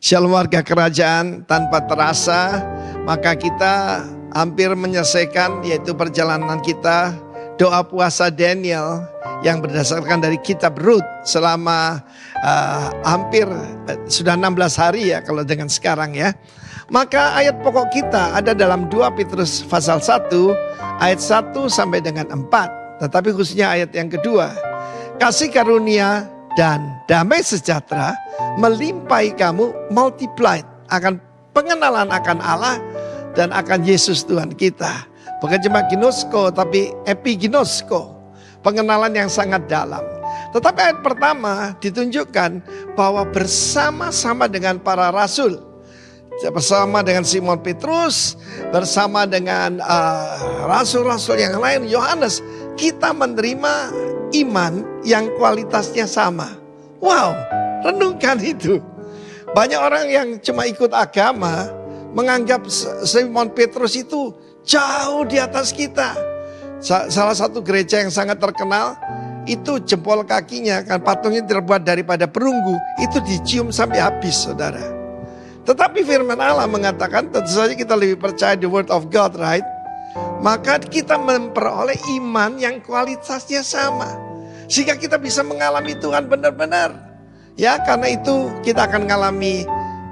Shalom warga kerajaan, tanpa terasa maka kita hampir menyelesaikan yaitu perjalanan kita doa puasa Daniel yang berdasarkan dari kitab Rut selama hampir sudah 16 hari ya kalau dengan sekarang ya. Maka ayat pokok kita ada dalam 2 Petrus pasal 1 ayat 1 sampai dengan 4. Tetapi khususnya ayat yang kedua. Kasih karunia dan damai sejahtera melimpahi kamu, multiplied, akan pengenalan akan Allah dan akan Yesus Tuhan kita. Bukan cuma ginosko tapi epiginosko, pengenalan yang sangat dalam. Tetapi ayat pertama ditunjukkan bahwa bersama-sama dengan para rasul, bersama dengan Simon Petrus, bersama dengan rasul-rasul yang lain, Yohanes, kita menerima iman yang kualitasnya sama. Wow, renungkan itu. Banyak orang yang cuma ikut agama menganggap Simon Petrus itu jauh di atas kita. Salah satu gereja yang sangat terkenal itu jempol kakinya kan patungnya terbuat daripada perunggu, itu dicium sampai habis, saudara. Tetapi firman Allah mengatakan tentu saja kita lebih percaya the word of God, right? Maka kita memperoleh iman yang kualitasnya sama. Sehingga kita bisa mengalami Tuhan benar-benar. Ya, karena itu kita akan mengalami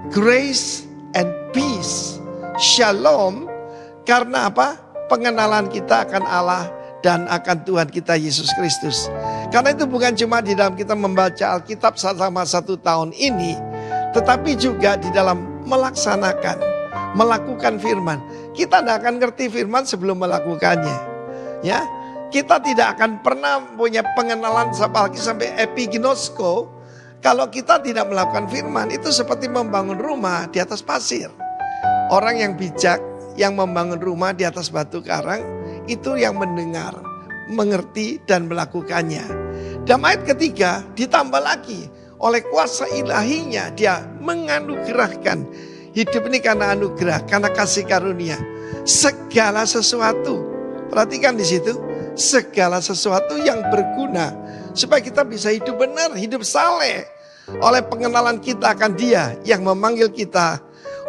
grace and peace. Shalom. Karena apa? Pengenalan kita akan Allah dan akan Tuhan kita Yesus Kristus. Karena itu bukan cuma di dalam kita membaca Alkitab selama 1 tahun ini, tetapi juga di dalam melaksanakan, melakukan firman. Kita tidak akan ngerti firman sebelum melakukannya. Ya, kita tidak akan pernah punya pengenalan sampai epiginosko kalau kita tidak melakukan firman. Itu seperti membangun rumah di atas pasir. Orang yang bijak yang membangun rumah di atas batu karang itu yang mendengar, mengerti dan melakukannya. Dan ayat ketiga ditambah lagi oleh kuasa ilahinya dia menganugerahkan hidup ini karena anugerah, karena kasih karunia. Segala sesuatu, perhatikan di situ, segala sesuatu yang berguna supaya kita bisa hidup benar, hidup saleh oleh pengenalan kita akan Dia yang memanggil kita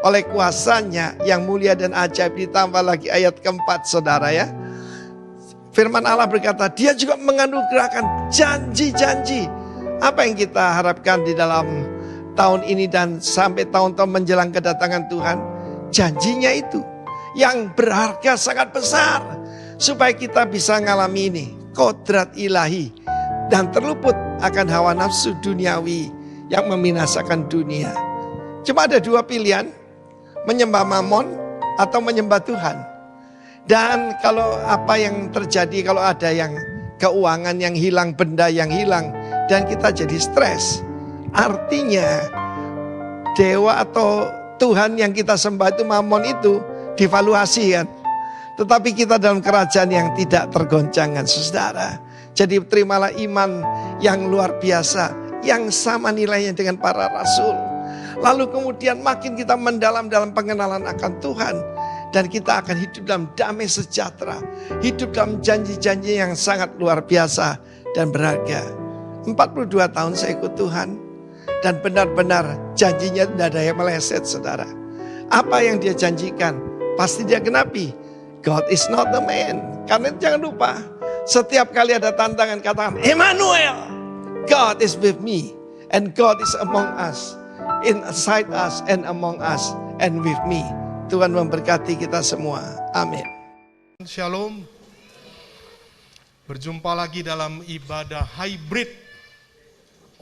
oleh kuasanya yang mulia dan ajaib. Ditambah lagi ayat keempat, saudara ya. Firman Allah berkata, Dia juga menganugerahkan janji-janji. Apa yang kita harapkan di dalam tahun ini dan sampai tahun-tahun menjelang kedatangan Tuhan? Janjinya itu yang berharga sangat besar supaya kita bisa mengalami ini, kodrat ilahi, dan terluput akan hawa nafsu duniawi yang membinasakan dunia. Cuma ada 2 pilihan, menyembah Mammon atau menyembah Tuhan. Dan kalau apa yang terjadi, kalau ada yang keuangan yang hilang, benda yang hilang, dan kita jadi stres, artinya dewa atau Tuhan yang kita sembah itu, Mammon itu, divaluasi kan. Tetapi kita dalam kerajaan yang tidak tergoncangkan, saudara. Jadi terimalah iman yang luar biasa, yang sama nilainya dengan para rasul. Lalu kemudian makin kita mendalam dalam pengenalan akan Tuhan. Dan kita akan hidup dalam damai sejahtera. Hidup dalam janji-janji yang sangat luar biasa dan berharga. 42 tahun saya ikut Tuhan. Dan benar-benar janjinya tidak ada yang meleset, saudara. Apa yang Dia janjikan pasti Dia genapi. God is not a man. Karena jangan lupa, setiap kali ada tantangan katakan Emmanuel, God is with me and God is among us, inside us and among us and with me. Tuhan memberkati kita semua. Amin. Shalom. Berjumpa lagi dalam ibadah hybrid,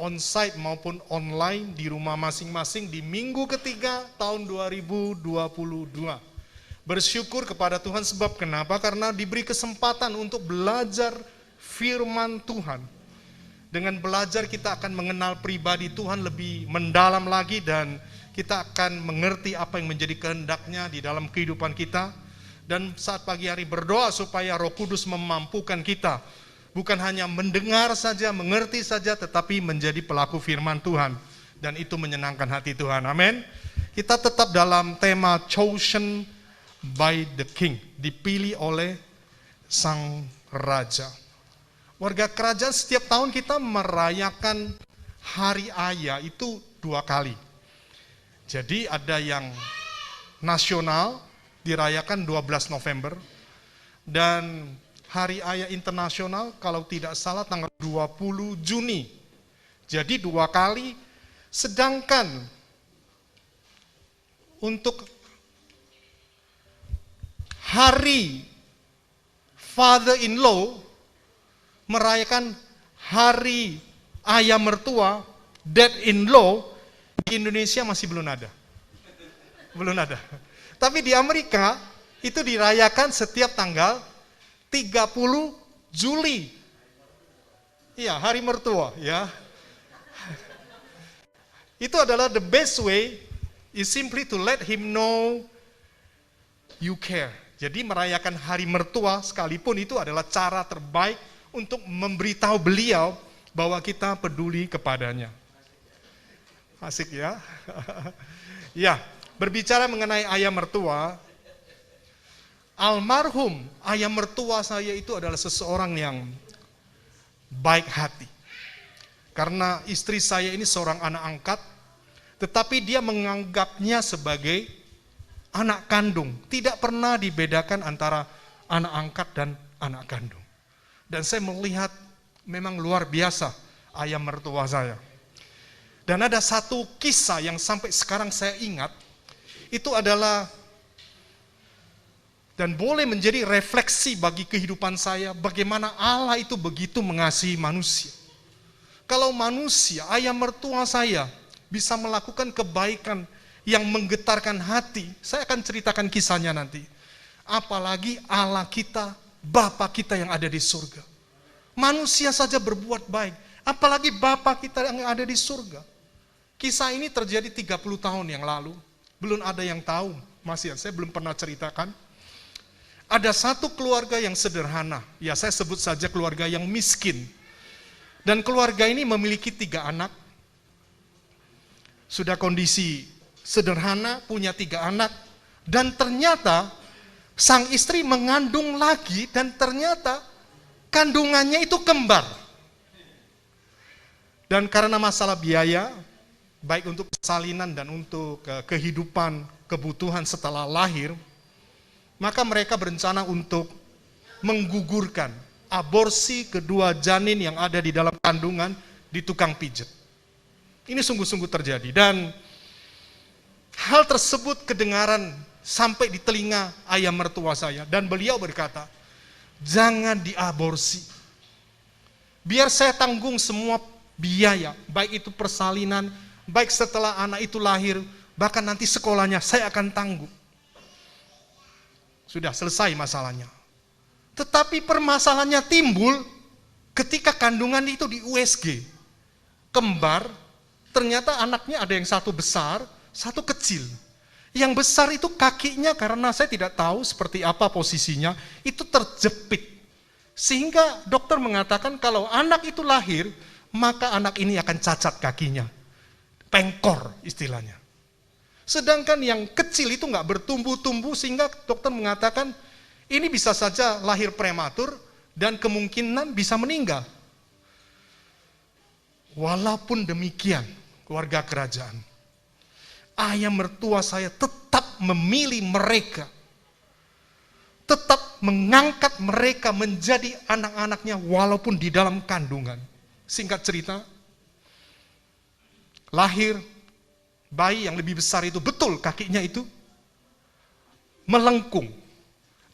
onsite maupun online di rumah masing-masing di minggu ketiga tahun 2022. Bersyukur kepada Tuhan sebab kenapa? Karena diberi kesempatan untuk belajar firman Tuhan. Dengan belajar kita akan mengenal pribadi Tuhan lebih mendalam lagi dan kita akan mengerti apa yang menjadi kehendak-Nya di dalam kehidupan kita. Dan saat pagi hari berdoa supaya Roh Kudus memampukan kita bukan hanya mendengar saja, mengerti saja, tetapi menjadi pelaku firman Tuhan. Dan itu menyenangkan hati Tuhan. Amin. Kita tetap dalam tema chosen by the King, dipilih oleh Sang Raja. Warga kerajaan, setiap tahun kita merayakan Hari Ayah itu 2 kali. Jadi ada yang nasional dirayakan 12 November dan Hari Ayah Internasional kalau tidak salah tanggal 20 Juni. Jadi 2 kali, sedangkan untuk Hari Father-in-law merayakan Hari Ayah Mertua, Dad-in-law, di Indonesia masih belum ada. Belum ada. Tapi di Amerika itu dirayakan setiap tanggal 30 Juli. Iya, Hari Mertua, ya. Itu adalah the best way is simply to let him know you care. Jadi merayakan Hari Mertua sekalipun itu adalah cara terbaik untuk memberitahu beliau bahwa kita peduli kepadanya. Asik ya. Ya, berbicara mengenai ayah mertua, almarhum ayah mertua saya itu adalah seseorang yang baik hati. Karena istri saya ini seorang anak angkat, tetapi dia menganggapnya sebagai anak kandung. Tidak pernah dibedakan antara anak angkat dan anak kandung. Dan saya melihat memang luar biasa ayah mertua saya. Dan ada satu kisah yang sampai sekarang saya ingat, itu adalah dan boleh menjadi refleksi bagi kehidupan saya, bagaimana Allah itu begitu mengasihi manusia. Kalau manusia, ayah mertua saya, bisa melakukan kebaikan yang menggetarkan hati, saya akan ceritakan kisahnya nanti. Apalagi Allah kita, Bapa kita yang ada di surga. Manusia saja berbuat baik, apalagi Bapa kita yang ada di surga. Kisah ini terjadi 30 tahun yang lalu. Belum ada yang tahu, saya belum pernah ceritakan. Ada satu keluarga yang sederhana, ya saya sebut saja keluarga yang miskin. Dan keluarga ini memiliki 3 anak. Sudah kondisi sederhana, punya 3 anak. Dan ternyata sang istri mengandung lagi dan ternyata kandungannya itu kembar. Dan karena masalah biaya, baik untuk persalinan dan untuk kehidupan, kebutuhan setelah lahir, maka mereka berencana untuk menggugurkan, aborsi kedua janin yang ada di dalam kandungan di tukang pijet. Ini sungguh-sungguh terjadi dan hal tersebut kedengaran sampai di telinga ayah mertua saya dan beliau berkata, jangan diaborsi. Biar saya tanggung semua biaya, baik itu persalinan, baik setelah anak itu lahir, bahkan nanti sekolahnya saya akan tanggung. Sudah selesai masalahnya. Tetapi permasalahannya timbul ketika kandungan itu di USG. Kembar, ternyata anaknya ada yang satu besar, satu kecil. Yang besar itu kakinya karena saya tidak tahu seperti apa posisinya, itu terjepit. Sehingga dokter mengatakan kalau anak itu lahir, maka anak ini akan cacat kakinya. Pengkor istilahnya. Sedangkan yang kecil itu nggak bertumbuh-tumbuh sehingga dokter mengatakan ini bisa saja lahir prematur dan kemungkinan bisa meninggal. Walaupun demikian, keluarga kerajaan, ayah mertua saya tetap memilih mereka, tetap mengangkat mereka menjadi anak-anaknya walaupun di dalam kandungan. Singkat cerita, lahir bayi yang lebih besar itu, betul kakinya itu melengkung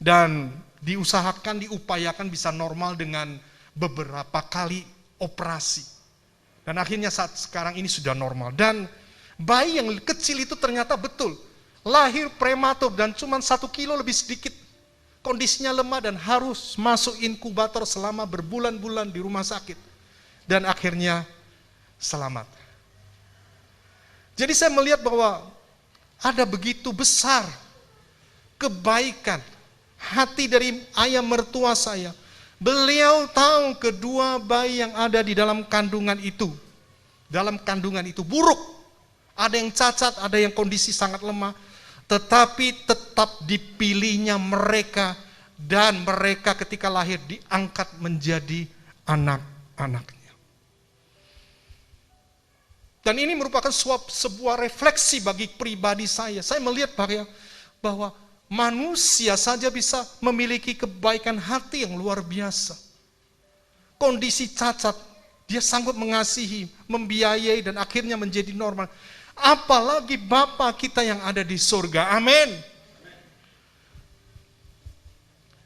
dan diusahakan, diupayakan bisa normal dengan beberapa kali operasi. Dan akhirnya saat sekarang ini sudah normal. Dan bayi yang kecil itu ternyata betul lahir prematur dan cuma 1 kilo lebih sedikit. Kondisinya lemah dan harus masuk inkubator selama berbulan-bulan di rumah sakit. Dan akhirnya selamat. Jadi saya melihat bahwa ada begitu besar kebaikan hati dari ayah mertua saya. Beliau tahu kedua bayi yang ada di dalam kandungan itu buruk. Ada yang cacat, ada yang kondisi sangat lemah. Tetapi tetap dipilihnya mereka dan mereka ketika lahir diangkat menjadi anak-anaknya. Dan ini merupakan sebuah refleksi bagi pribadi saya. Saya melihat bahwa manusia saja bisa memiliki kebaikan hati yang luar biasa. Kondisi cacat, dia sanggup mengasihi, membiayai, dan akhirnya menjadi normal. Apalagi Bapa kita yang ada di surga. Amin.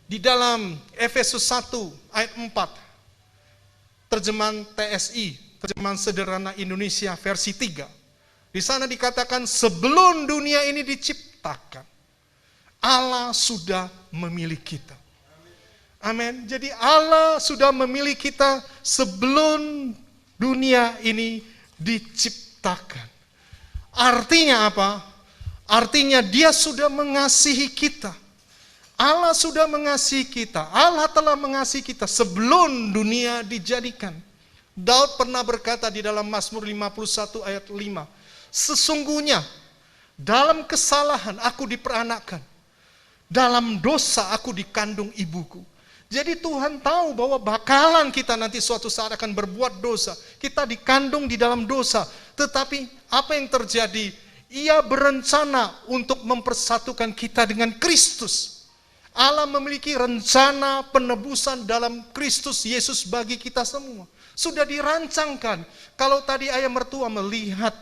Di dalam Efesus 1 ayat 4, terjemahan TSI, terjemahan sederhana Indonesia versi 3. Di sana dikatakan sebelum dunia ini diciptakan, Allah sudah memilih kita. Amin. Jadi Allah sudah memilih kita sebelum dunia ini diciptakan. Artinya apa? Artinya Dia sudah mengasihi kita. Allah sudah mengasihi kita. Allah telah mengasihi kita sebelum dunia dijadikan. Daud pernah berkata di dalam Mazmur 51 ayat 5, sesungguhnya dalam kesalahan aku diperanakkan, dalam dosa aku dikandung ibuku. Jadi Tuhan tahu bahwa bakalan kita nanti suatu saat akan berbuat dosa. Kita dikandung di dalam dosa. Tetapi apa yang terjadi? Ia berencana untuk mempersatukan kita dengan Kristus. Allah memiliki rencana penebusan dalam Kristus Yesus bagi kita semua. Sudah dirancangkan. Kalau tadi ayah mertua melihat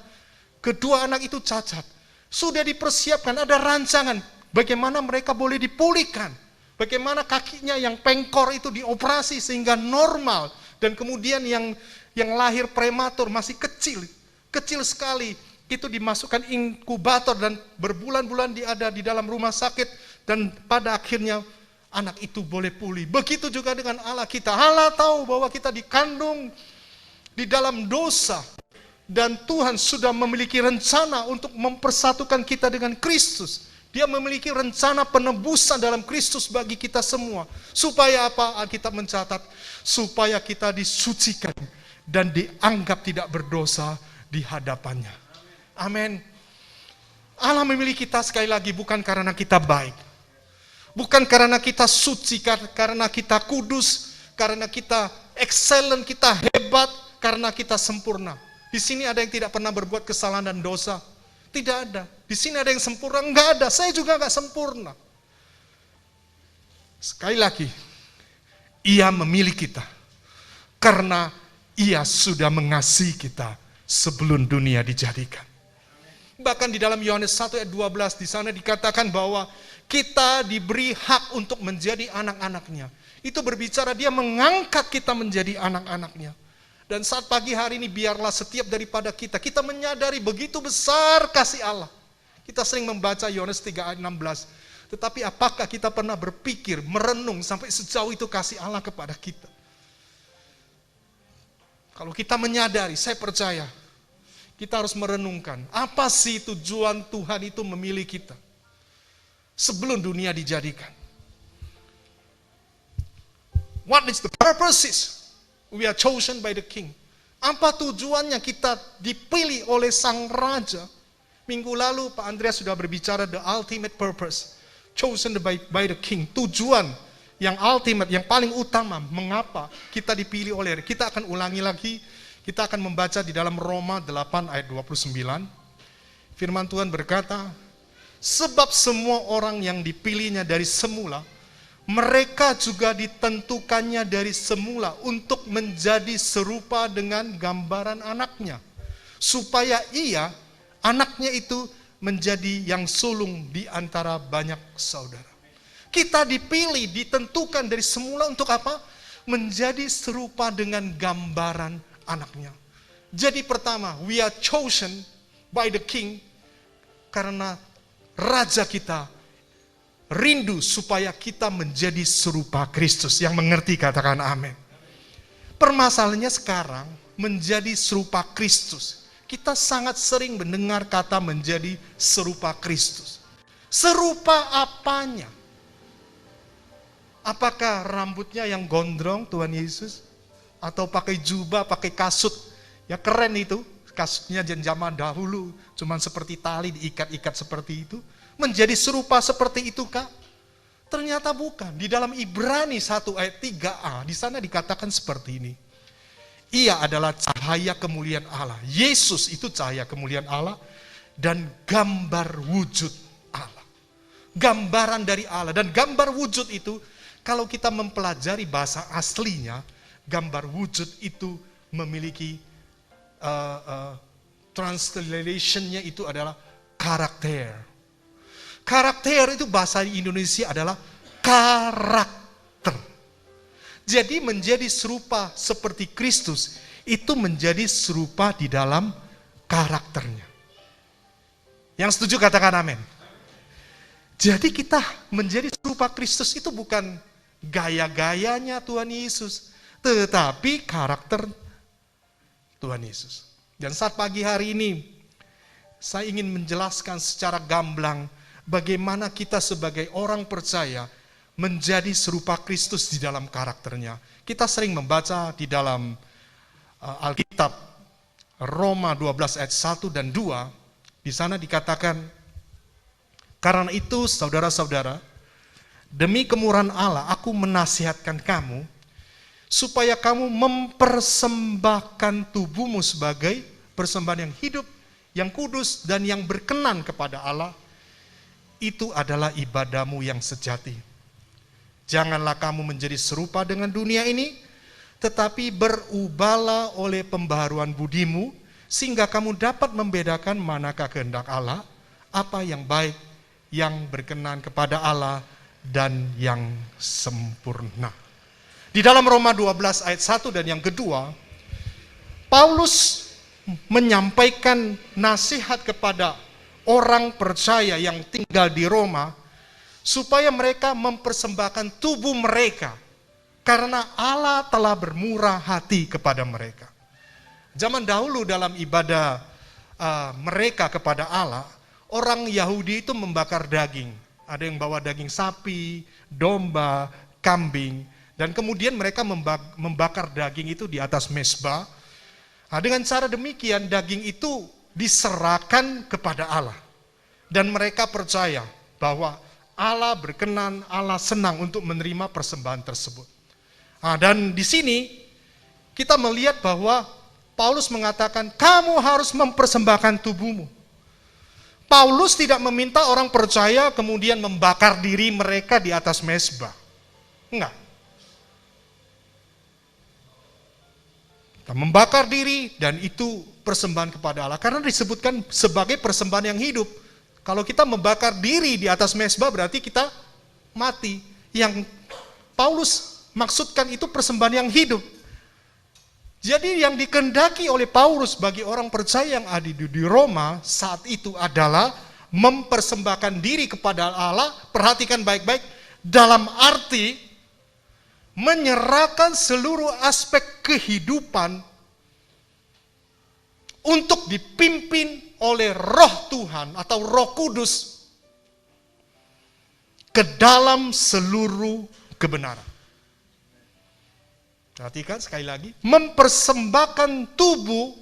kedua anak itu cacat, sudah dipersiapkan, ada rancangan bagaimana mereka boleh dipulihkan. Bagaimana kakinya yang pengkor itu dioperasi sehingga normal. Dan kemudian yang lahir prematur masih kecil sekali, itu dimasukkan inkubator dan berbulan-bulan ada di dalam rumah sakit, dan pada akhirnya anak itu boleh pulih. Begitu juga dengan Allah kita. Allah tahu bahwa kita dikandung di dalam dosa, dan Tuhan sudah memiliki rencana untuk mempersatukan kita dengan Kristus. Dia memiliki rencana penebusan dalam Kristus bagi kita semua. Supaya apa? Alkitab mencatat, supaya kita disucikan dan dianggap tidak berdosa di hadapannya. Amin. Allah memilih kita sekali lagi bukan karena kita baik, bukan karena kita suci, karena kita kudus, karena kita excellent, kita hebat, karena kita sempurna. Di sini ada yang tidak pernah berbuat kesalahan dan dosa? Tidak ada. Di sini ada yang sempurna? Enggak ada. Saya juga enggak sempurna. Sekali lagi, Ia memilih kita karena Ia sudah mengasihi kita sebelum dunia dijadikan. Bahkan di dalam Yohanes 1 ayat 12 di sana dikatakan bahwa kita diberi hak untuk menjadi anak-anaknya. Itu berbicara Dia mengangkat kita menjadi anak-anaknya. Dan saat pagi hari ini biarlah setiap daripada kita menyadari begitu besar kasih Allah. Kita sering membaca Yohanes 3 ayat 16. Tetapi apakah kita pernah berpikir, merenung sampai sejauh itu kasih Allah kepada kita? Kalau kita menyadari, saya percaya kita harus merenungkan, apa sih tujuan Tuhan itu memilih kita sebelum dunia dijadikan? What is the purposes? We are chosen by the King. Apa tujuannya kita dipilih oleh Sang Raja? Minggu lalu Pak Andreas sudah berbicara the ultimate purpose. Chosen by the King. Tujuan yang ultimate, yang paling utama, mengapa kita dipilih oleh Dia. Kita akan ulangi lagi. Kita akan membaca di dalam Roma 8 ayat 29. Firman Tuhan berkata, sebab semua orang yang dipilihnya dari semula, mereka juga ditentukannya dari semula untuk menjadi serupa dengan gambaran anaknya. Supaya ia, anaknya itu menjadi yang sulung di antara banyak saudara. Kita dipilih, ditentukan dari semula untuk apa? Menjadi serupa dengan gambaran anaknya. Jadi pertama, we are chosen by the King karena Raja kita rindu supaya kita menjadi serupa Kristus. Yang mengerti katakan amin. Permasalahannya sekarang menjadi serupa Kristus. Kita sangat sering mendengar kata menjadi serupa Kristus. Serupa apanya? Apakah rambutnya yang gondrong Tuhan Yesus? Atau pakai jubah, pakai kasut? Ya keren itu. Kasutnya zaman dahulu. Cuman seperti tali diikat-ikat seperti itu. Menjadi serupa seperti itu kah? Ternyata bukan. Di dalam Ibrani 1 ayat 3a, di sana dikatakan seperti ini. Ia adalah cahaya kemuliaan Allah. Yesus itu cahaya kemuliaan Allah dan gambar wujud Allah. Gambaran dari Allah. Dan gambar wujud itu, kalau kita mempelajari bahasa aslinya, gambar wujud itu memiliki translation-nya itu adalah karakter. Karakter itu bahasa Indonesia adalah karakter. Jadi menjadi serupa seperti Kristus itu menjadi serupa di dalam karakternya. Yang setuju katakan amin. Jadi kita menjadi serupa Kristus itu bukan gaya-gayanya Tuhan Yesus, tetapi karakter Tuhan Yesus. Dan saat pagi hari ini, saya ingin menjelaskan secara gamblang bagaimana kita sebagai orang percaya menjadi serupa Kristus di dalam karakternya. Kita sering membaca di dalam Alkitab, Roma 12 ayat 1 dan 2, di sana dikatakan, karena itu saudara-saudara, demi kemurahan Allah aku menasihatkan kamu, supaya kamu mempersembahkan tubuhmu sebagai persembahan yang hidup, yang kudus, dan yang berkenan kepada Allah. Itu adalah ibadahmu yang sejati. Janganlah kamu menjadi serupa dengan dunia ini, tetapi berubahlah oleh pembaharuan budimu, sehingga kamu dapat membedakan manakah kehendak Allah, apa yang baik, yang berkenan kepada Allah, dan yang sempurna. Di dalam Roma 12 ayat 1 dan yang kedua, Paulus menyampaikan nasihat kepada orang percaya yang tinggal di Roma, supaya mereka mempersembahkan tubuh mereka, karena Allah telah bermurah hati kepada mereka. Zaman dahulu dalam ibadah mereka kepada Allah, orang Yahudi itu membakar daging. Ada yang bawa daging sapi, domba, kambing, dan kemudian mereka membakar daging itu di atas mezbah. Nah, dengan cara demikian daging itu diserahkan kepada Allah. Dan mereka percaya bahwa Allah berkenan, Allah senang untuk menerima persembahan tersebut. Nah, dan di sini kita melihat bahwa Paulus mengatakan, kamu harus mempersembahkan tubuhmu. Paulus tidak meminta orang percaya kemudian membakar diri mereka di atas mezbah. Enggak. Membakar diri, dan itu persembahan kepada Allah. Karena disebutkan sebagai persembahan yang hidup. Kalau kita membakar diri di atas mezbah berarti kita mati. Yang Paulus maksudkan itu persembahan yang hidup. Jadi yang dikehendaki oleh Paulus bagi orang percaya yang ada di Roma saat itu adalah mempersembahkan diri kepada Allah. Perhatikan baik-baik, dalam arti menyerahkan seluruh aspek kehidupan untuk dipimpin oleh Roh Tuhan atau Roh Kudus ke dalam seluruh kebenaran. Perhatikan sekali lagi, mempersembahkan tubuh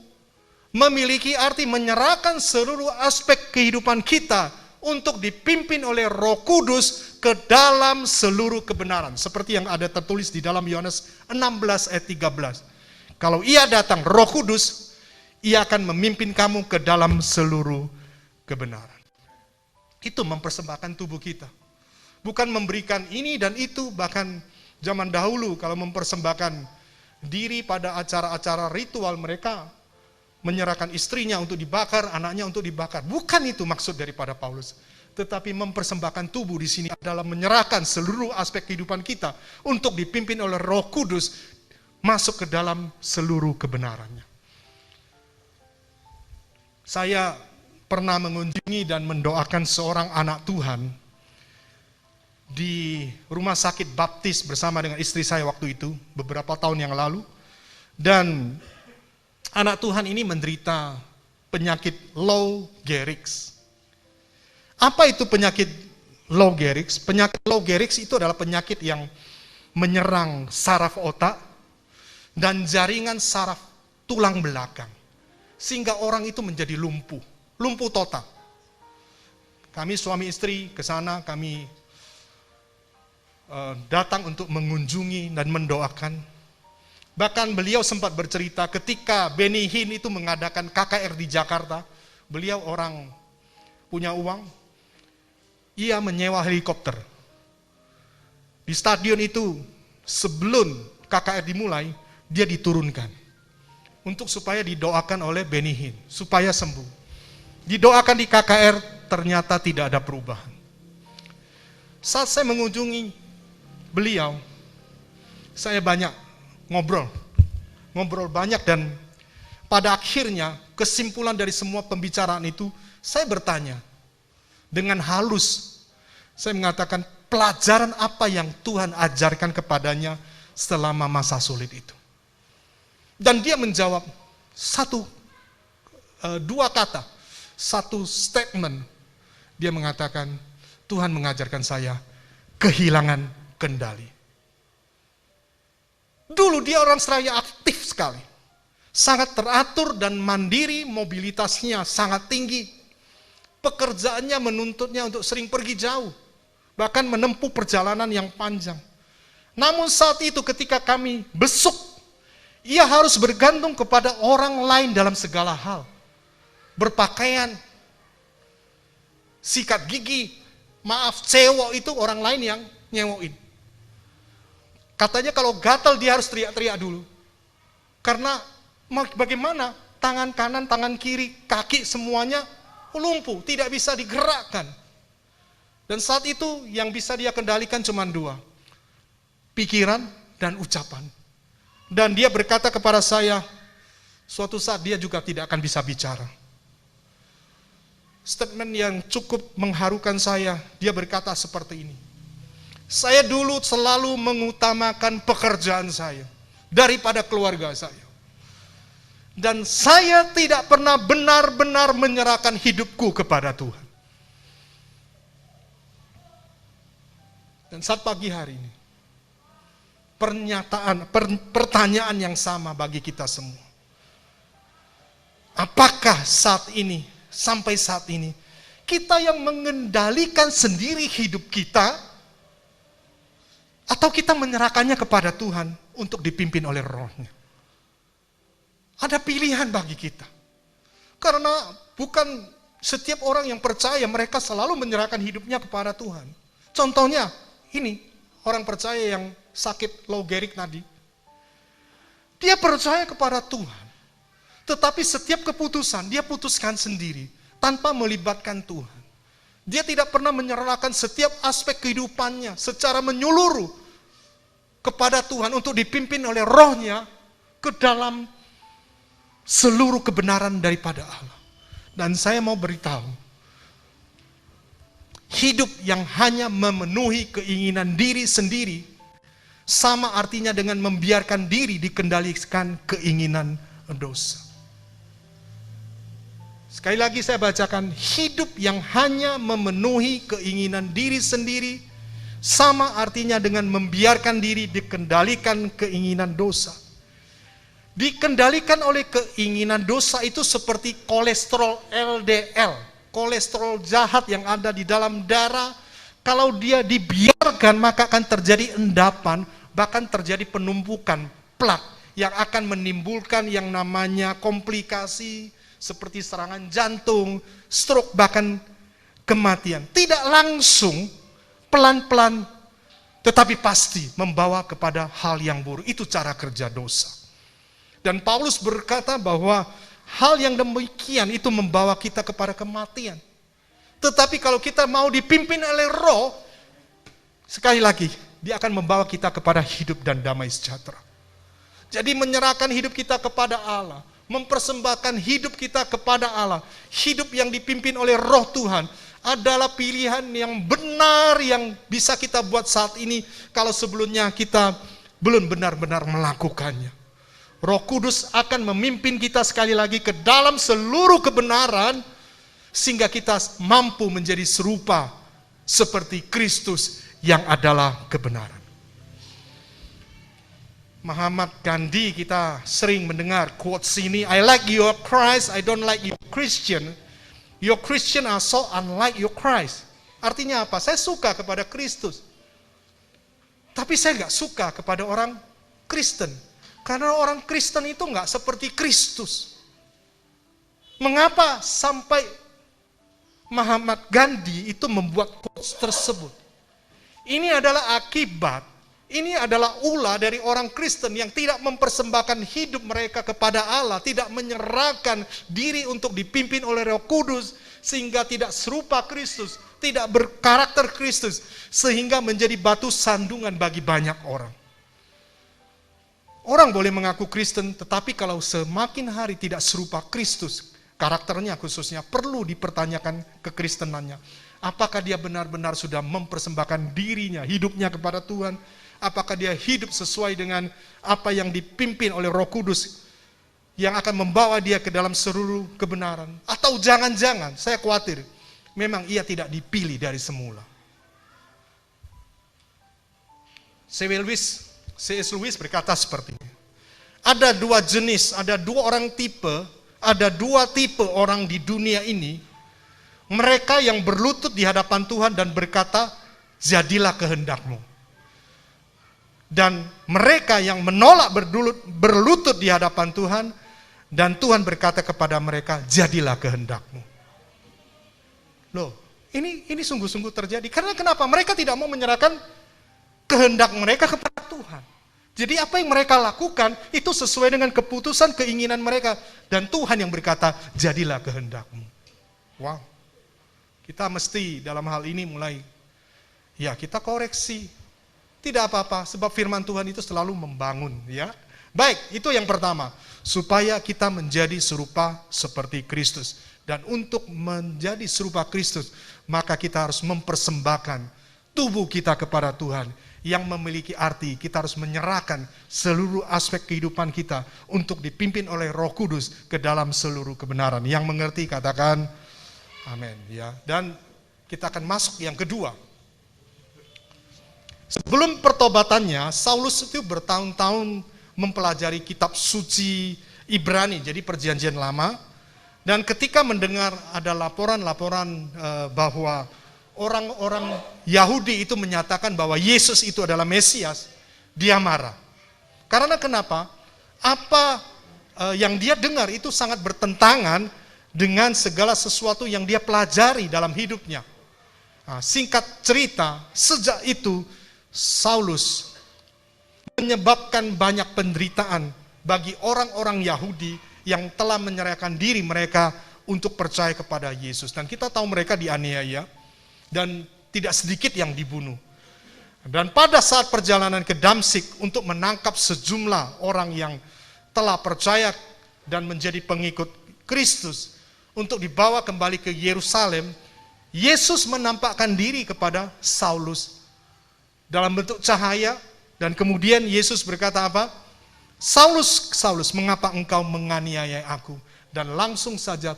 memiliki arti menyerahkan seluruh aspek kehidupan kita untuk dipimpin oleh Roh Kudus ke dalam seluruh kebenaran. Seperti yang ada tertulis di dalam Yohanes 16 ayat 13. Kalau Ia datang, Roh Kudus, Ia akan memimpin kamu ke dalam seluruh kebenaran. Itu mempersembahkan tubuh kita. Bukan memberikan ini dan itu, bahkan zaman dahulu kalau mempersembahkan diri pada acara-acara ritual mereka menyerahkan istrinya untuk dibakar, anaknya untuk dibakar. Bukan itu maksud daripada Paulus. Tetapi mempersembahkan tubuh di sini adalah menyerahkan seluruh aspek kehidupan kita untuk dipimpin oleh Roh Kudus masuk ke dalam seluruh kebenarannya. Saya pernah mengunjungi dan mendoakan seorang anak Tuhan di rumah sakit baptis bersama dengan istri saya waktu itu, beberapa tahun yang lalu. Dan anak Tuhan ini menderita penyakit Lou Gehrig's. Apa itu penyakit Lou Gehrig's? Penyakit Lou Gehrig's itu adalah penyakit yang menyerang saraf otak dan jaringan saraf tulang belakang. Sehingga orang itu menjadi lumpuh total. Kami suami istri ke sana, kami datang untuk mengunjungi dan mendoakan. Bahkan beliau sempat bercerita ketika Benny Hinn itu mengadakan KKR di Jakarta, beliau orang punya uang, ia menyewa helikopter. Di stadion itu sebelum KKR dimulai, dia diturunkan untuk supaya didoakan oleh Benny Hinn supaya sembuh. Didoakan di KKR, ternyata tidak ada perubahan. Saat saya mengunjungi beliau, saya banyak ngobrol banyak, dan pada akhirnya kesimpulan dari semua pembicaraan itu, saya bertanya dengan halus. Saya mengatakan, pelajaran apa yang Tuhan ajarkan kepadanya selama masa sulit itu? Dan dia menjawab dua kata, satu statement. Dia mengatakan, Tuhan mengajarkan saya kehilangan kendali. Dulu dia orang seraya aktif sekali, sangat teratur dan mandiri, mobilitasnya sangat tinggi. Pekerjaannya menuntutnya untuk sering pergi jauh, bahkan menempuh perjalanan yang panjang. Namun saat itu ketika kami besuk, ia harus bergantung kepada orang lain dalam segala hal. Berpakaian, sikat gigi, cewek itu orang lain yang nyewoin. Katanya kalau gatal dia harus teriak-teriak dulu. Karena bagaimana tangan kanan, tangan kiri, kaki semuanya lumpuh, tidak bisa digerakkan. Dan saat itu yang bisa dia kendalikan cuma dua, pikiran dan ucapan. Dan dia berkata kepada saya, suatu saat dia juga tidak akan bisa bicara. Statement yang cukup mengharukan saya, dia berkata seperti ini. Saya dulu selalu mengutamakan pekerjaan saya daripada keluarga saya. Dan saya tidak pernah benar-benar menyerahkan hidupku kepada Tuhan. Dan saat pagi hari ini, pertanyaan yang sama bagi kita semua. Apakah sampai saat ini, kita yang mengendalikan sendiri hidup kita, atau kita menyerahkannya kepada Tuhan untuk dipimpin oleh Roh-Nya? Ada pilihan bagi kita. Karena bukan setiap orang yang percaya mereka selalu menyerahkan hidupnya kepada Tuhan. Contohnya ini, orang percaya yang sakit Lou Gehrig tadi. Dia percaya kepada Tuhan. Tetapi setiap keputusan dia putuskan sendiri tanpa melibatkan Tuhan. Dia tidak pernah menyerahkan setiap aspek kehidupannya secara menyeluruh kepada Tuhan untuk dipimpin oleh Roh-Nya ke dalam seluruh kebenaran daripada Allah. Dan saya mau beritahu, hidup yang hanya memenuhi keinginan diri sendiri sama artinya dengan membiarkan diri dikendalikan keinginan dosa. Sekali lagi saya bacakan, hidup yang hanya memenuhi keinginan diri sendiri sama artinya dengan membiarkan diri dikendalikan keinginan dosa. Dikendalikan oleh keinginan dosa itu seperti kolesterol LDL, kolesterol jahat yang ada di dalam darah. Kalau dia dibiarkan maka akan terjadi endapan, bahkan terjadi penumpukan plak yang akan menimbulkan yang namanya komplikasi seperti serangan jantung, stroke, bahkan kematian. Tidak langsung, pelan-pelan, tetapi pasti membawa kepada hal yang buruk. Itu cara kerja dosa. Dan Paulus berkata bahwa hal yang demikian itu membawa kita kepada kematian. Tetapi kalau kita mau dipimpin oleh Roh, sekali lagi, dia akan membawa kita kepada hidup dan damai sejahtera. Jadi menyerahkan hidup kita kepada Allah, mempersembahkan hidup kita kepada Allah, hidup yang dipimpin oleh Roh Tuhan, adalah pilihan yang benar yang bisa kita buat saat ini kalau sebelumnya kita belum benar-benar melakukannya. Roh Kudus akan memimpin kita sekali lagi ke dalam seluruh kebenaran sehingga kita mampu menjadi serupa seperti Kristus yang adalah kebenaran. Muhammad Gandhi, kita sering mendengar quotes ini, I like your Christ, I don't like your Christian. Your Christian are so unlike your Christ. Artinya apa? Saya suka kepada Kristus, tapi saya gak suka kepada orang Kristen. Karena orang Kristen itu nggak seperti Kristus. Mengapa sampai Mahatma Gandhi itu membuat quotes tersebut? Ini adalah akibat, ini adalah ulah dari orang Kristen yang tidak mempersembahkan hidup mereka kepada Allah, tidak menyerahkan diri untuk dipimpin oleh Roh Kudus, sehingga tidak serupa Kristus, tidak berkarakter Kristus, sehingga menjadi batu sandungan bagi banyak orang. Orang boleh mengaku Kristen, tetapi kalau semakin hari tidak serupa Kristus, karakternya khususnya, perlu dipertanyakan kekristenannya. Apakah dia benar-benar sudah mempersembahkan dirinya, hidupnya kepada Tuhan? Apakah dia hidup sesuai dengan apa yang dipimpin oleh Roh Kudus yang akan membawa dia ke dalam seluruh kebenaran? Atau jangan-jangan, saya khawatir, memang ia tidak dipilih dari semula. C.S. Lewis berkata seperti ini. Ada dua jenis, ada dua tipe orang di dunia ini. Mereka yang berlutut di hadapan Tuhan dan berkata, jadilah kehendakmu. Dan mereka yang menolak berlutut di hadapan Tuhan, dan Tuhan berkata kepada mereka, jadilah kehendakmu. Loh, ini sungguh-sungguh terjadi. Karena kenapa? Mereka tidak mau menyerahkan kehendak mereka kepada Tuhan. Jadi apa yang mereka lakukan itu sesuai dengan keputusan, keinginan mereka. Dan Tuhan yang berkata, jadilah kehendakmu. Wow. Kita mesti dalam hal ini mulai, ya kita koreksi. Tidak apa-apa, sebab firman Tuhan itu selalu membangun. Ya. Baik, itu yang pertama. Supaya kita menjadi serupa seperti Kristus. Dan untuk menjadi serupa Kristus, maka kita harus mempersembahkan tubuh kita kepada Tuhan. Yang memiliki arti, kita harus menyerahkan seluruh aspek kehidupan kita untuk dipimpin oleh Roh Kudus ke dalam seluruh kebenaran. Yang mengerti katakan amin. Ya. Dan kita akan masuk yang kedua. Sebelum pertobatannya, Saulus itu bertahun-tahun mempelajari kitab suci Ibrani, jadi perjanjian lama. Dan ketika mendengar ada laporan-laporan bahwa orang-orang Yahudi itu menyatakan bahwa Yesus itu adalah Mesias, dia marah. Karena kenapa? Apa yang dia dengar itu sangat bertentangan dengan segala sesuatu yang dia pelajari dalam hidupnya. Nah, singkat cerita, sejak itu Saulus menyebabkan banyak penderitaan bagi orang-orang Yahudi yang telah menyerahkan diri mereka untuk percaya kepada Yesus. Dan kita tahu mereka dianiaya dan tidak sedikit yang dibunuh. Dan pada saat perjalanan ke Damsyik untuk menangkap sejumlah orang yang telah percaya dan menjadi pengikut Kristus untuk dibawa kembali ke Yerusalem, Yesus menampakkan diri kepada Saulus dalam bentuk cahaya, dan kemudian Yesus berkata apa? Saulus, Saulus, mengapa engkau menganiaya aku? Dan langsung saja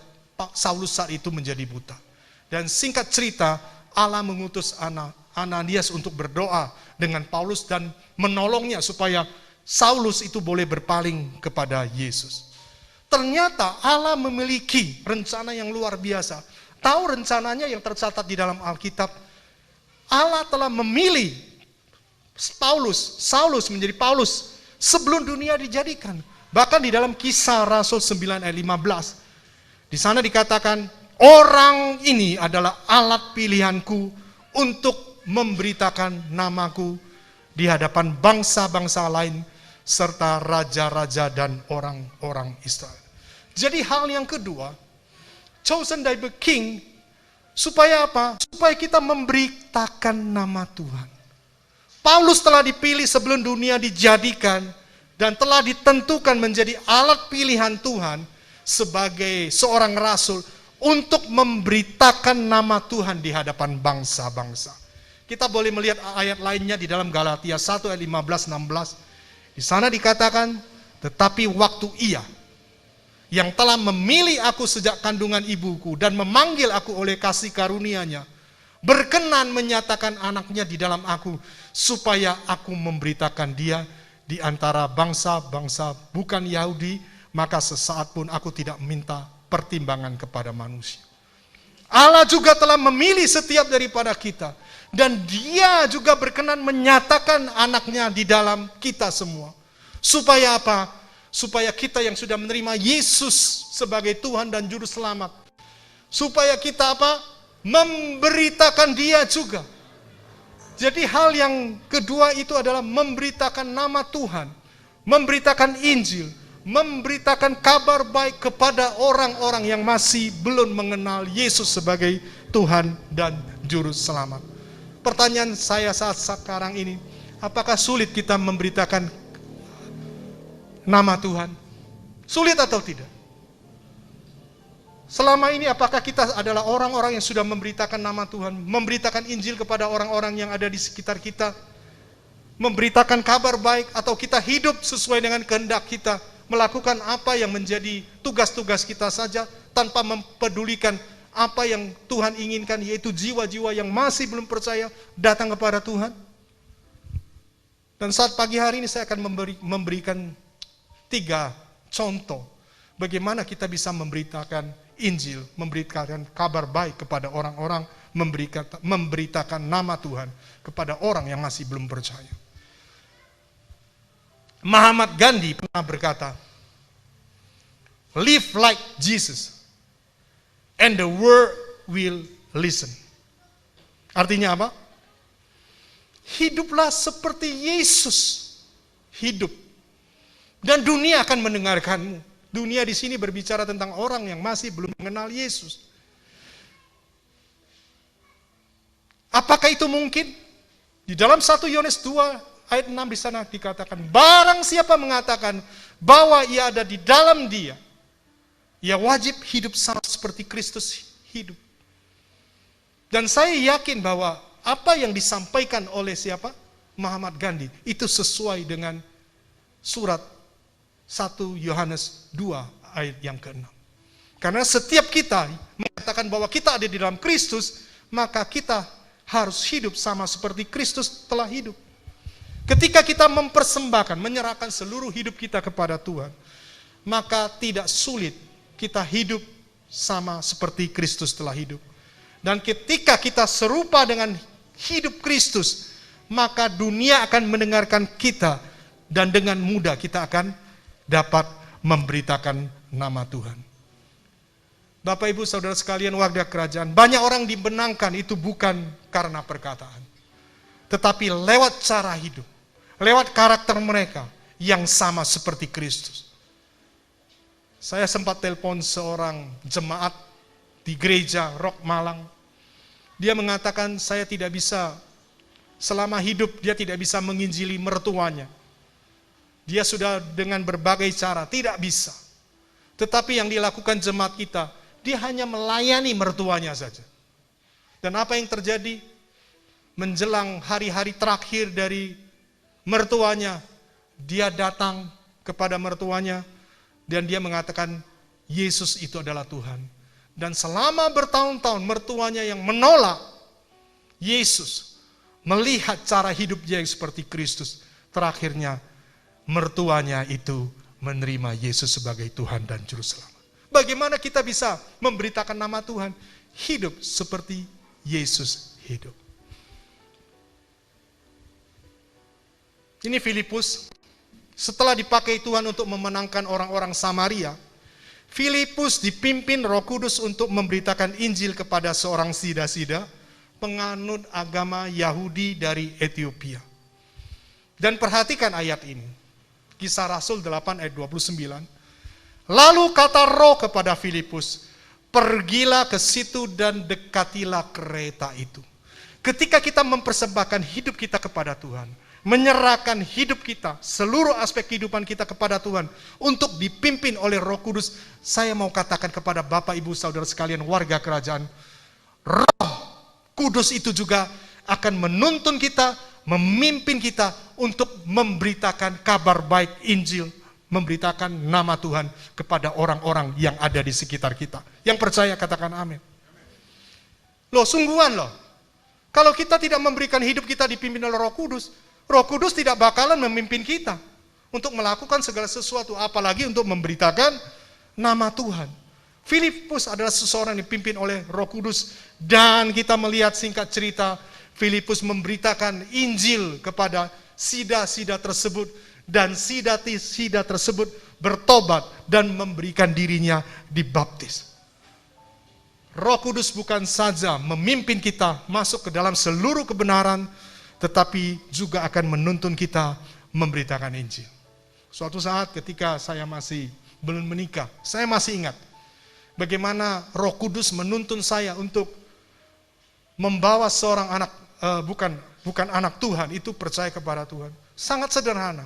Saulus saat itu menjadi buta. Dan singkat cerita, Allah mengutus Ananias untuk berdoa dengan Paulus dan menolongnya supaya Saulus itu boleh berpaling kepada Yesus. Ternyata Allah memiliki rencana yang luar biasa. Tahu rencananya yang tercatat di dalam Alkitab? Allah telah memilih Saulus menjadi Paulus sebelum dunia dijadikan. Bahkan di dalam Kisah Rasul 9 ayat 15. Di sana dikatakan, orang ini adalah alat pilihanku untuk memberitakan namaku di hadapan bangsa-bangsa lain serta raja-raja dan orang-orang Israel. Jadi hal yang kedua, chosen by the king, supaya apa? Supaya kita memberitakan nama Tuhan. Paulus telah dipilih sebelum dunia dijadikan dan telah ditentukan menjadi alat pilihan Tuhan sebagai seorang rasul untuk memberitakan nama Tuhan di hadapan bangsa-bangsa. Kita boleh melihat ayat lainnya di dalam Galatia 1 ayat 15-16. Di sana dikatakan, tetapi waktu Ia yang telah memilih aku sejak kandungan ibuku dan memanggil aku oleh kasih karunia-Nya, berkenan menyatakan anaknya di dalam aku, supaya aku memberitakan dia di antara bangsa-bangsa bukan Yahudi, maka sesaat pun aku tidak minta pertimbangan kepada manusia. Allah juga telah memilih setiap daripada kita, dan Dia juga berkenan menyatakan anaknya di dalam kita semua, Supaya apa? Supaya kita yang sudah menerima Yesus sebagai Tuhan dan Juru Selamat, supaya kita apa? Memberitakan Dia juga. Jadi hal yang kedua itu adalah memberitakan nama Tuhan, memberitakan Injil, memberitakan kabar baik kepada orang-orang yang masih belum mengenal Yesus sebagai Tuhan dan Juru Selamat. Pertanyaan saya saat sekarang ini, apakah sulit kita memberitakan nama Tuhan? Sulit atau tidak? Selama ini apakah kita adalah orang-orang yang sudah memberitakan nama Tuhan, memberitakan Injil kepada orang-orang yang ada di sekitar kita, memberitakan kabar baik, atau kita hidup sesuai dengan kehendak kita, melakukan apa yang menjadi tugas-tugas kita saja tanpa mempedulikan apa yang Tuhan inginkan, yaitu jiwa-jiwa yang masih belum percaya datang kepada Tuhan? Dan saat pagi hari ini saya akan memberikan 3 contoh bagaimana kita bisa memberitakan Injil, memberitakan kabar baik kepada orang-orang, memberitakan nama Tuhan kepada orang yang masih belum percaya. Mahatma Gandhi pernah berkata, "Live like Jesus, and the world will listen." Artinya apa? Hiduplah seperti Yesus hidup, dan dunia akan mendengarkanmu. Dunia di sini berbicara tentang orang yang masih belum mengenal Yesus. Apakah itu mungkin? Di dalam 1 Yohanes 2 ayat 6 di sana dikatakan, barang siapa mengatakan bahwa ia ada di dalam Dia, ia wajib hidup sama seperti Kristus hidup. Dan saya yakin bahwa apa yang disampaikan oleh siapa? Mahatma Gandhi itu sesuai dengan surat 1 Yohanes 2 ayat yang ke-6. Karena setiap kita mengatakan bahwa kita ada di dalam Kristus, maka kita harus hidup sama seperti Kristus telah hidup. Ketika kita mempersembahkan, menyerahkan seluruh hidup kita kepada Tuhan, maka tidak sulit kita hidup sama seperti Kristus telah hidup. Dan ketika kita serupa dengan hidup Kristus, maka dunia akan mendengarkan kita, dan dengan mudah kita akan dapat memberitakan nama Tuhan. Bapak Ibu Saudara sekalian, warga kerajaan, banyak orang dibenangkan itu bukan karena perkataan, tetapi lewat cara hidup, lewat karakter mereka yang sama seperti Kristus. Saya sempat telepon seorang jemaat di gereja Rock Malang. Dia mengatakan, saya tidak bisa, selama hidup dia tidak bisa menginjili mertuanya. Dia sudah dengan berbagai cara, tidak bisa. Tetapi yang dilakukan jemaat kita, dia hanya melayani mertuanya saja. Dan apa yang terjadi? Menjelang hari-hari terakhir dari mertuanya, dia datang kepada mertuanya, dan dia mengatakan, Yesus itu adalah Tuhan. Dan selama bertahun-tahun, mertuanya yang menolak Yesus, melihat cara hidup dia yang seperti Kristus, terakhirnya mertuanya itu menerima Yesus sebagai Tuhan dan Juru Selamat. Bagaimana kita bisa memberitakan nama Tuhan? Hidup seperti Yesus hidup. Ini Filipus, setelah dipakai Tuhan untuk memenangkan orang-orang Samaria, Filipus dipimpin Roh Kudus untuk memberitakan Injil kepada seorang sida-sida, penganut agama Yahudi dari Ethiopia. Dan perhatikan ayat ini. Kisah Rasul 8 ayat 29. Lalu kata Roh kepada Filipus, pergilah ke situ dan dekatilah kereta itu. Ketika kita mempersembahkan hidup kita kepada Tuhan, menyerahkan hidup kita, seluruh aspek kehidupan kita kepada Tuhan, untuk dipimpin oleh Roh Kudus, saya mau katakan kepada Bapak Ibu Saudara sekalian, warga kerajaan, Roh Kudus itu juga akan menuntun kita, memimpin kita untuk memberitakan kabar baik Injil, memberitakan nama Tuhan kepada orang-orang yang ada di sekitar kita. Yang percaya katakan amin. Loh, sungguhan loh. Kalau kita tidak memberikan hidup kita dipimpin oleh Roh Kudus tidak bakalan memimpin kita untuk melakukan segala sesuatu, apalagi untuk memberitakan nama Tuhan. Filipus adalah seseorang yang dipimpin oleh Roh Kudus, dan kita melihat singkat cerita, Filipus memberitakan Injil kepada sida-sida tersebut, Dan sida tersebut bertobat dan memberikan dirinya dibaptis. Roh Kudus bukan saja memimpin kita masuk ke dalam seluruh kebenaran, tetapi juga akan menuntun kita memberitakan Injil. Suatu saat ketika saya masih belum menikah, saya masih ingat bagaimana Roh Kudus menuntun saya untuk membawa seorang anak, bukan anak Tuhan, itu percaya kepada Tuhan. Sangat sederhana.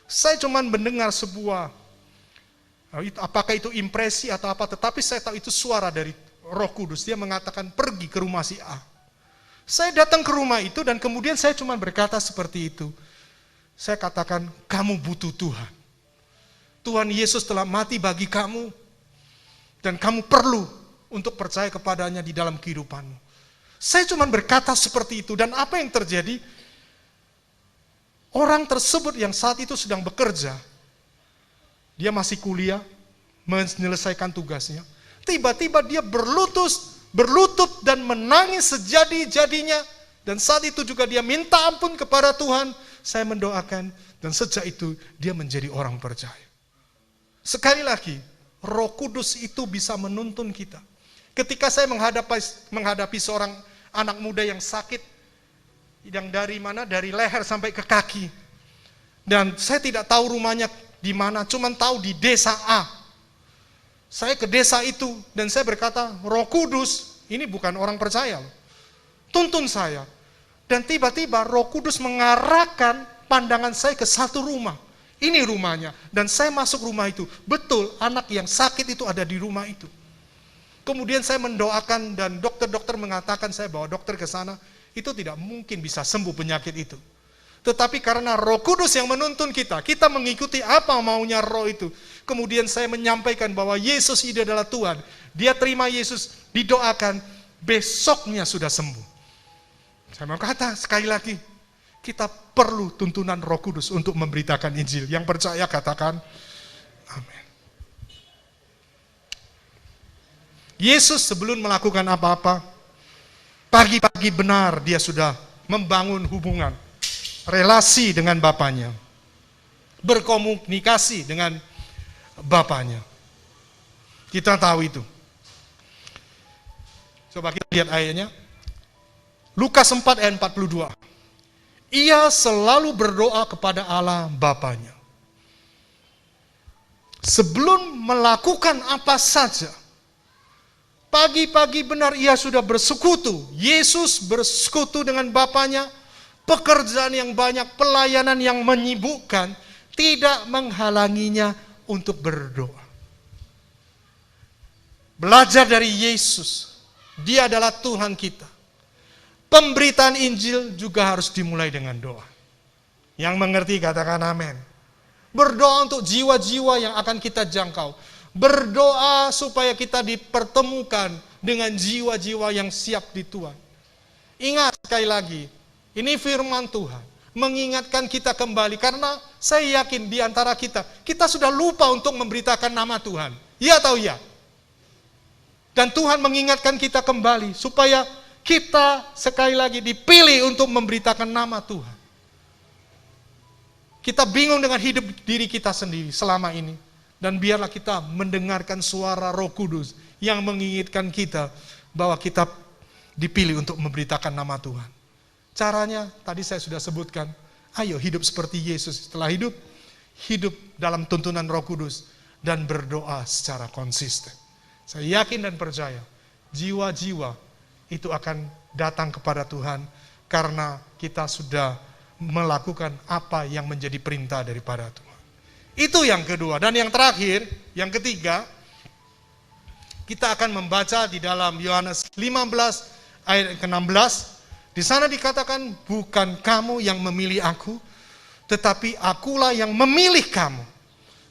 Saya cuma mendengar sebuah, apakah itu impresi atau apa, tetapi saya tahu itu suara dari Roh Kudus. Dia mengatakan pergi ke rumah si A. Saya datang ke rumah itu dan kemudian saya cuma berkata seperti itu. Saya katakan, kamu butuh Tuhan. Tuhan Yesus telah mati bagi kamu dan kamu perlu untuk percaya kepadanya di dalam kehidupanmu. Saya cuma berkata seperti itu, dan apa yang terjadi? Orang tersebut yang saat itu sedang bekerja, dia masih kuliah, menyelesaikan tugasnya. Tiba-tiba dia berlutut dan menangis sejadi-jadinya. Dan saat itu juga dia minta ampun kepada Tuhan. Saya mendoakan, dan sejak itu dia menjadi orang percaya. Sekali lagi, Roh Kudus itu bisa menuntun kita. Ketika saya menghadapi seorang anak muda yang sakit, yang dari mana? Dari leher sampai ke kaki. Dan saya tidak tahu rumahnya di mana, cuman tahu di desa A. Saya ke desa itu dan saya berkata, Roh Kudus, ini bukan orang percaya, tuntun saya. Dan tiba-tiba Roh Kudus mengarahkan pandangan saya ke satu rumah. Ini rumahnya. Dan saya masuk rumah itu. Betul, anak yang sakit itu ada di rumah itu. Kemudian saya mendoakan dan dokter-dokter mengatakan saya bawa dokter ke sana. Itu tidak mungkin bisa sembuh penyakit itu. Tetapi karena Roh Kudus yang menuntun kita mengikuti apa maunya Roh itu. Kemudian saya menyampaikan bahwa Yesus itu adalah Tuhan. Dia terima Yesus, didoakan, besoknya sudah sembuh. Saya mau kata sekali lagi, kita perlu tuntunan Roh Kudus untuk memberitakan Injil. Yang percaya katakan, amin. Yesus sebelum melakukan apa-apa, pagi-pagi benar dia sudah membangun hubungan, relasi dengan Bapanya, berkomunikasi dengan Bapanya. Kita tahu itu. Coba kita lihat ayatnya. Lukas 4 ayat 42. Ia selalu berdoa kepada Allah Bapanya. Sebelum melakukan apa saja, pagi-pagi benar ia sudah bersekutu. Yesus bersekutu dengan Bapanya. Pekerjaan yang banyak, pelayanan yang menyibukkan, tidak menghalanginya untuk berdoa. Belajar dari Yesus. Dia adalah Tuhan kita. Pemberitaan Injil juga harus dimulai dengan doa. Yang mengerti katakan amin. Berdoa untuk jiwa-jiwa yang akan kita jangkau. Berdoa supaya kita dipertemukan dengan jiwa-jiwa yang siap di Tuhan. Ingat sekali lagi, ini firman Tuhan. Mengingatkan kita kembali. Karena saya yakin di antara kita sudah lupa untuk memberitakan nama Tuhan. Iya atau iya? Dan Tuhan mengingatkan kita kembali supaya kita sekali lagi dipilih untuk memberitakan nama Tuhan. Kita bingung dengan hidup diri kita sendiri selama ini. Dan biarlah kita mendengarkan suara Roh Kudus yang mengingatkan kita bahwa kita dipilih untuk memberitakan nama Tuhan. Caranya tadi saya sudah sebutkan. Ayo hidup seperti Yesus. Setelah hidup dalam tuntunan Roh Kudus dan berdoa secara konsisten. Saya yakin dan percaya jiwa-jiwa itu akan datang kepada Tuhan karena kita sudah melakukan apa yang menjadi perintah daripada Tuhan. Itu yang kedua. Dan yang terakhir, yang ketiga, kita akan membaca di dalam Yohanes 15 ayat ke-16. Di sana dikatakan, bukan kamu yang memilih aku, tetapi akulah yang memilih kamu.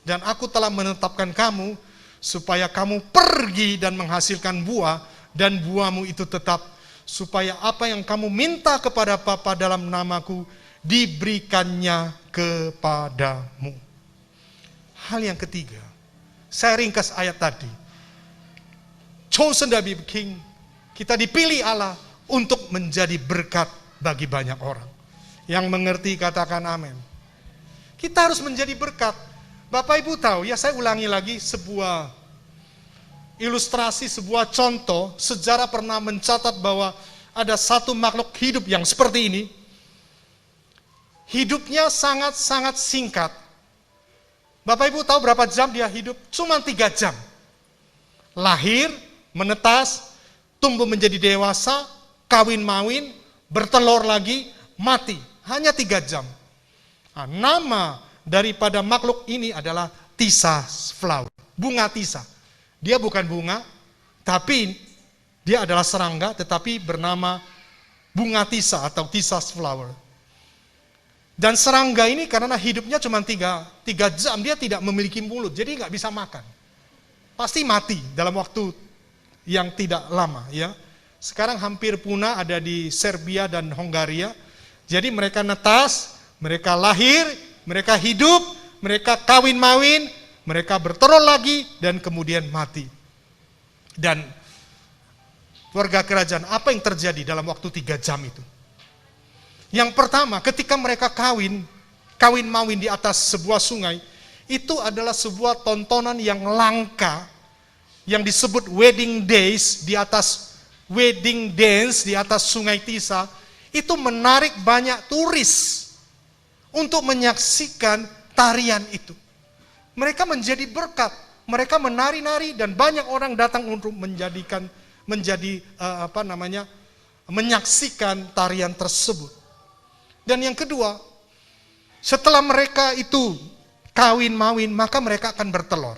Dan aku telah menetapkan kamu supaya kamu pergi dan menghasilkan buah, dan buahmu itu tetap, supaya apa yang kamu minta kepada Bapa dalam namaku, diberikannya kepadamu. Hal yang ketiga, saya ringkas ayat tadi. Chosen to be king, kita dipilih Allah untuk menjadi berkat bagi banyak orang. Yang mengerti katakan amin. Kita harus menjadi berkat. Bapak Ibu tahu, ya saya ulangi lagi sebuah ilustrasi, sebuah contoh. Sejarah pernah mencatat bahwa ada satu makhluk hidup yang seperti ini. Hidupnya sangat-sangat singkat. Bapak Ibu tahu berapa jam dia hidup? Cuma 3 jam. Lahir, menetas, tumbuh menjadi dewasa, kawin-mawin, bertelur lagi, mati. Hanya 3 jam. Nah, nama daripada makhluk ini adalah Tisas flower, bunga tisa. Dia bukan bunga, tapi dia adalah serangga, tetapi bernama bunga tisa atau Tisas flower. Dan serangga ini karena hidupnya cuma 3 jam, dia tidak memiliki mulut, jadi nggak bisa makan. Pasti mati dalam waktu yang tidak lama. Ya. Sekarang hampir punah, ada di Serbia dan Hongaria. Jadi mereka netas, mereka lahir, mereka hidup, mereka kawin-mawin, mereka bertelur lagi, dan kemudian mati. Dan warga kerajaan, apa yang terjadi dalam waktu 3 jam itu? Yang pertama, ketika mereka kawin-mawin di atas sebuah sungai, itu adalah sebuah tontonan yang langka, yang disebut wedding days, di atas wedding dance, di atas sungai Tisa, itu menarik banyak turis untuk menyaksikan tarian itu. Mereka menjadi berkat, mereka menari-nari dan banyak orang datang untuk menyaksikan tarian tersebut. Dan yang kedua, setelah mereka itu kawin-mawin, maka mereka akan bertelur.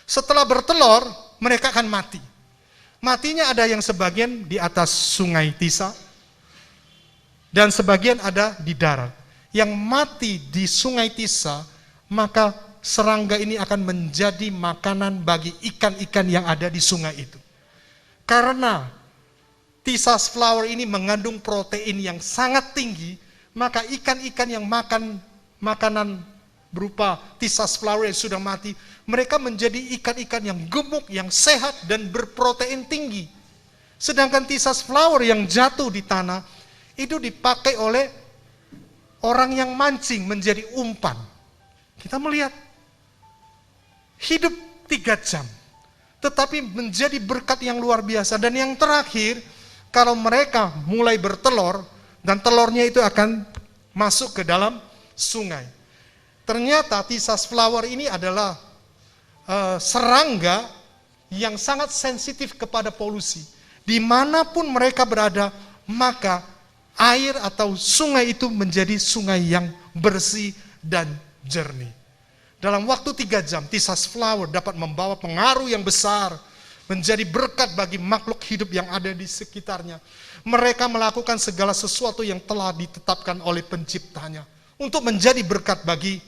Setelah bertelur, mereka akan mati. Matinya ada yang sebagian di atas sungai Tisa, dan sebagian ada di darat. Yang mati di sungai Tisa, maka serangga ini akan menjadi makanan bagi ikan-ikan yang ada di sungai itu. Karena Tisas flower ini mengandung protein yang sangat tinggi, maka ikan-ikan yang makan makanan berupa Tisas flower yang sudah mati, mereka menjadi ikan-ikan yang gemuk, yang sehat, dan berprotein tinggi. Sedangkan Tisas flower yang jatuh di tanah, itu dipakai oleh orang yang mancing menjadi umpan. Kita melihat hidup 3 jam, tetapi menjadi berkat yang luar biasa. Dan yang terakhir, kalau mereka mulai bertelur, dan telurnya itu akan masuk ke dalam sungai. Ternyata Tisas flower ini adalah serangga yang sangat sensitif kepada polusi. Dimanapun mereka berada, maka air atau sungai itu menjadi sungai yang bersih dan jernih. Dalam waktu 3 jam, Tisas flower dapat membawa pengaruh yang besar, menjadi berkat bagi makhluk hidup yang ada di sekitarnya. Mereka melakukan segala sesuatu yang telah ditetapkan oleh penciptanya, untuk menjadi berkat bagi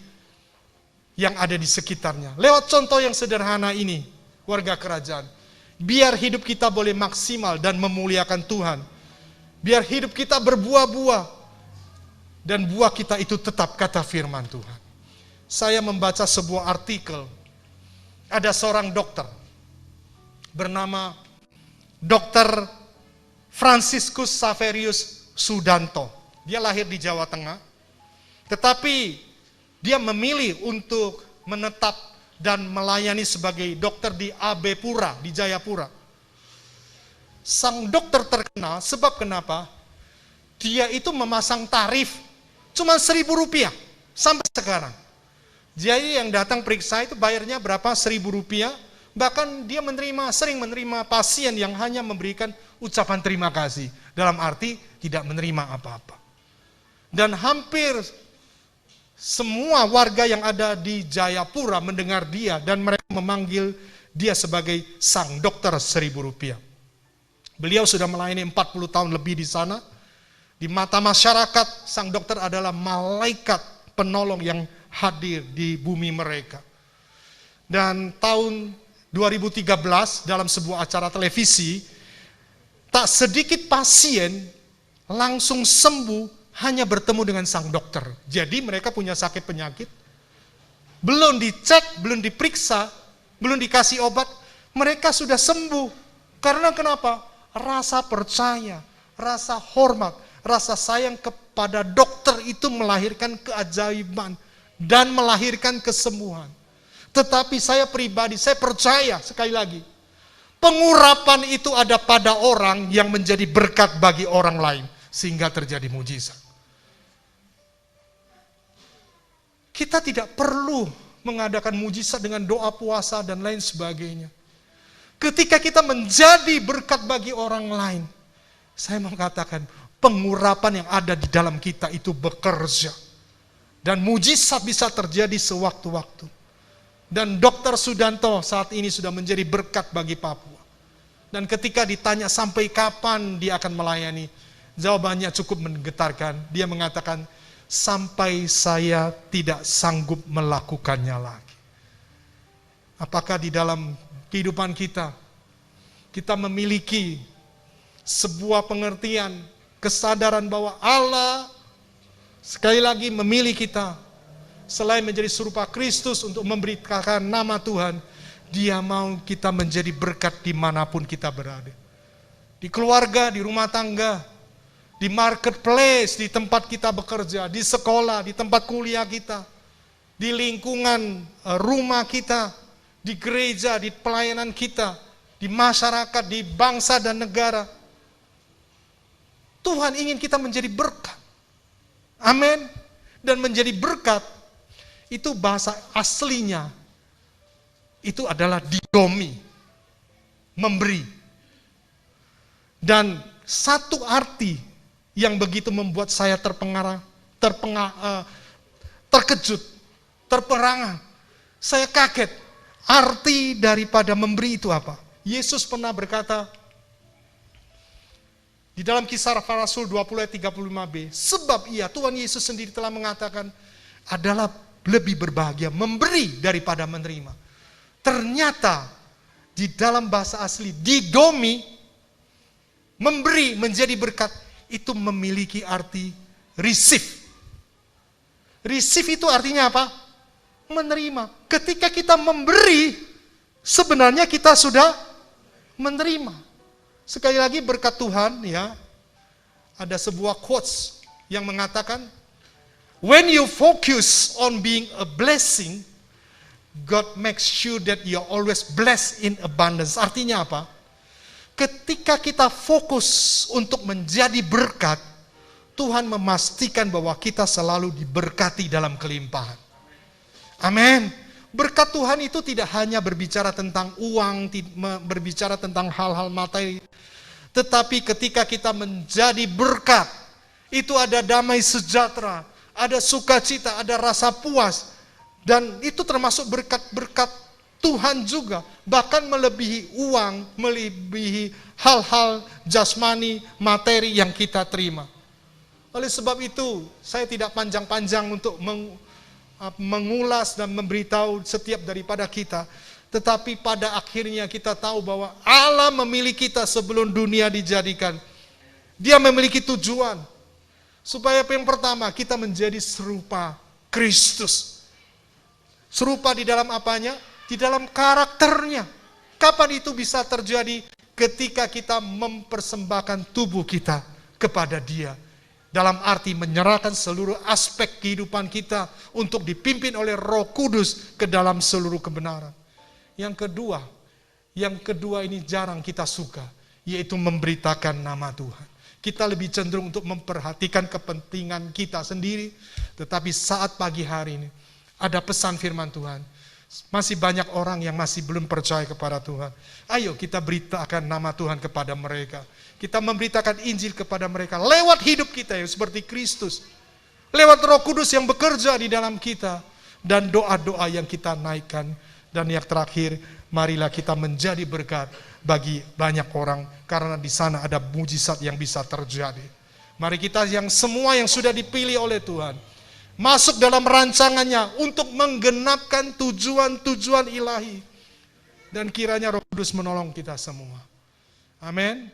yang ada di sekitarnya. Lewat contoh yang sederhana ini, warga kerajaan, biar hidup kita boleh maksimal dan memuliakan Tuhan. Biar hidup kita berbuah-buah, dan buah kita itu tetap kata firman Tuhan. Saya membaca sebuah artikel, ada seorang dokter, bernama Dr. Franciscus Saverius Sudanto. Dia lahir di Jawa Tengah, tetapi dia memilih untuk menetap dan melayani sebagai dokter di AB Pura, di Jayapura. Sang dokter terkenal sebab kenapa? Dia itu memasang tarif cuma Rp1.000 sampai sekarang. Jadi yang datang periksa itu bayarnya berapa? Rp1.000. Bahkan dia sering menerima pasien yang hanya memberikan ucapan terima kasih. Dalam arti tidak menerima apa-apa. Dan hampir semua warga yang ada di Jayapura mendengar dia, dan mereka memanggil dia sebagai sang dokter Rp1.000. Beliau sudah melayani 40 tahun lebih di sana. Di mata masyarakat, sang dokter adalah malaikat penolong yang hadir di bumi mereka. Dan tahun 2013 dalam sebuah acara televisi, tak sedikit pasien langsung sembuh hanya bertemu dengan sang dokter. Jadi mereka punya sakit penyakit, belum dicek, belum diperiksa, belum dikasih obat, mereka sudah sembuh. Karena kenapa? Rasa percaya, rasa hormat, rasa sayang kepada dokter itu melahirkan keajaiban dan melahirkan kesembuhan. Tetapi saya pribadi, saya percaya sekali lagi, pengurapan itu ada pada orang yang menjadi berkat bagi orang lain, sehingga terjadi mujizat. Kita tidak perlu mengadakan mujizat dengan doa, puasa, dan lain sebagainya. Ketika kita menjadi berkat bagi orang lain, saya mau katakan, pengurapan yang ada di dalam kita itu bekerja. Dan mujizat bisa terjadi sewaktu-waktu. Dan Dr. Sudanto saat ini sudah menjadi berkat bagi Papua. Dan ketika ditanya sampai kapan dia akan melayani, jawabannya cukup menggetarkan. Dia mengatakan, sampai saya tidak sanggup melakukannya lagi. Apakah di dalam kehidupan kita, kita memiliki sebuah pengertian, kesadaran bahwa Allah sekali lagi memilih kita, selain menjadi serupa Kristus untuk memberitakan nama Tuhan, Dia mau kita menjadi berkat dimanapun kita berada. Di keluarga, di rumah tangga, di marketplace, di tempat kita bekerja, di sekolah, di tempat kuliah kita, di lingkungan rumah kita, di gereja, di pelayanan kita, di masyarakat, di bangsa dan negara. Tuhan ingin kita menjadi berkat. Amin. Dan menjadi berkat, itu bahasa aslinya, itu adalah didomi, memberi. Dan satu arti yang begitu membuat saya terkejut, terperangah. Saya kaget, arti daripada memberi itu apa? Yesus pernah berkata, di dalam Kisah Para Rasul 20 ayat 35b, sebab ia, Tuhan Yesus sendiri telah mengatakan, adalah lebih berbahagia memberi daripada menerima. Ternyata di dalam bahasa asli, didomi, memberi menjadi berkat, itu memiliki arti receive. Receive itu artinya apa? Menerima. Ketika kita memberi, sebenarnya kita sudah menerima. Sekali lagi berkat Tuhan, ya, ada sebuah quotes yang mengatakan, when you focus on being a blessing, God makes sure that you're always blessed in abundance. Artinya apa? Ketika kita fokus untuk menjadi berkat, Tuhan memastikan bahwa kita selalu diberkati dalam kelimpahan. Amin. Berkat Tuhan itu tidak hanya berbicara tentang uang, berbicara tentang hal-hal materi. Tetapi ketika kita menjadi berkat, itu ada damai sejahtera, ada sukacita, ada rasa puas. Dan itu termasuk berkat-berkat Tuhan juga. Bahkan melebihi uang, melebihi hal-hal jasmani, materi yang kita terima. Oleh sebab itu, saya tidak panjang-panjang untuk mengulas dan memberitahu setiap daripada kita. Tetapi pada akhirnya kita tahu bahwa Allah memilih kita sebelum dunia dijadikan. Dia memiliki tujuan. Supaya yang pertama, kita menjadi serupa Kristus. Serupa di dalam apanya? Di dalam karakternya. Kapan itu bisa terjadi? Ketika kita mempersembahkan tubuh kita kepada Dia. Dalam arti menyerahkan seluruh aspek kehidupan kita untuk dipimpin oleh Roh Kudus ke dalam seluruh kebenaran. Yang kedua ini jarang kita suka, yaitu memberitakan nama Tuhan. Kita lebih cenderung untuk memperhatikan kepentingan kita sendiri, tetapi saat pagi hari ini ada pesan firman Tuhan. Masih banyak orang yang masih belum percaya kepada Tuhan. Ayo kita beritakan nama Tuhan kepada mereka. Kita memberitakan Injil kepada mereka lewat hidup kita ya, seperti Kristus. Lewat Roh Kudus yang bekerja di dalam kita. Dan doa-doa yang kita naikkan. Dan yang terakhir, marilah kita menjadi berkat bagi banyak orang. Karena di sana ada mujizat yang bisa terjadi. Mari kita yang semua yang sudah dipilih oleh Tuhan, masuk dalam rancangannya untuk menggenapkan tujuan-tujuan ilahi. Dan kiranya Roh Kudus menolong kita semua. Amin.